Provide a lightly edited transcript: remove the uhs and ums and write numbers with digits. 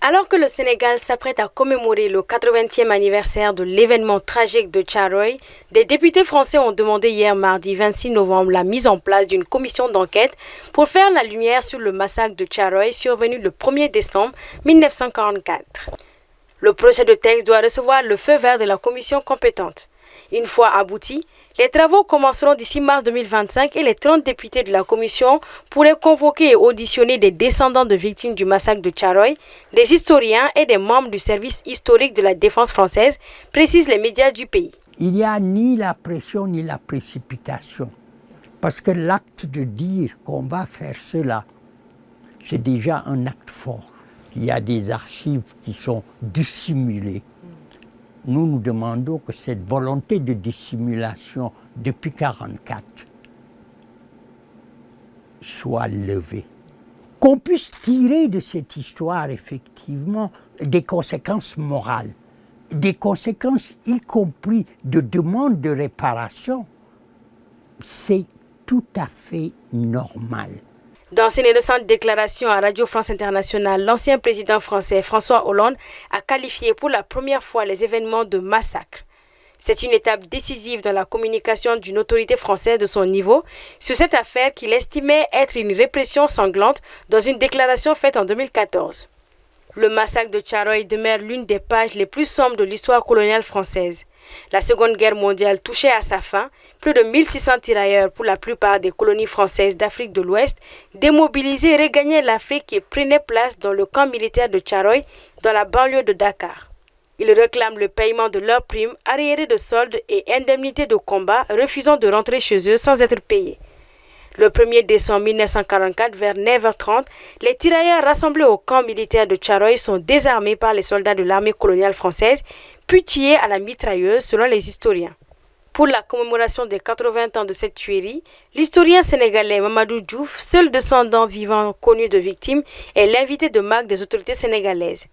Alors que le Sénégal s'apprête à commémorer le 80e anniversaire de l'événement tragique de Thiaroye, des députés français ont demandé hier mardi 26 novembre la mise en place d'une commission d'enquête pour faire la lumière sur le massacre de Thiaroye survenu le 1er décembre 1944. Le projet de texte doit recevoir le feu vert de la commission compétente. Une fois abouti, les travaux commenceront d'ici mars 2025 et les 30 députés de la commission pourraient convoquer et auditionner des descendants de victimes du massacre de Thiaroye, des historiens et des membres du service historique de la défense française, précisent les médias du pays. Il n'y a ni la pression ni la précipitation. Parce que l'acte de dire qu'on va faire cela, c'est déjà un acte fort. Il y a des archives qui sont dissimulées. Nous demandons que cette volonté de dissimulation depuis 1944 soit levée. Qu'on puisse tirer de cette histoire, effectivement, des conséquences morales, des conséquences y compris de demande de réparation, c'est tout à fait normal. Dans une récente déclaration à Radio France Internationale, l'ancien président français François Hollande a qualifié pour la première fois les événements de massacre. C'est une étape décisive dans la communication d'une autorité française de son niveau sur cette affaire qu'il estimait être une répression sanglante dans une déclaration faite en 2014. Le massacre de Thiaroye demeure l'une des pages les plus sombres de l'histoire coloniale française. La Seconde Guerre mondiale touchait à sa fin, plus de 1600 tirailleurs, pour la plupart des colonies françaises d'Afrique de l'Ouest, démobilisés regagnaient l'Afrique et prenaient place dans le camp militaire de Thiaroye, dans la banlieue de Dakar. Ils réclament le paiement de leurs primes, arriérés de soldes et indemnités de combat, refusant de rentrer chez eux sans être payés. Le 1er décembre 1944, vers 9h30, les tirailleurs rassemblés au camp militaire de Thiaroye sont désarmés par les soldats de l'armée coloniale française, puis tués à la mitrailleuse selon les historiens. Pour la commémoration des 80 ans de cette tuerie, l'historien sénégalais Mamadou Diouf, seul descendant vivant connu de victimes, est l'invité de marque des autorités sénégalaises.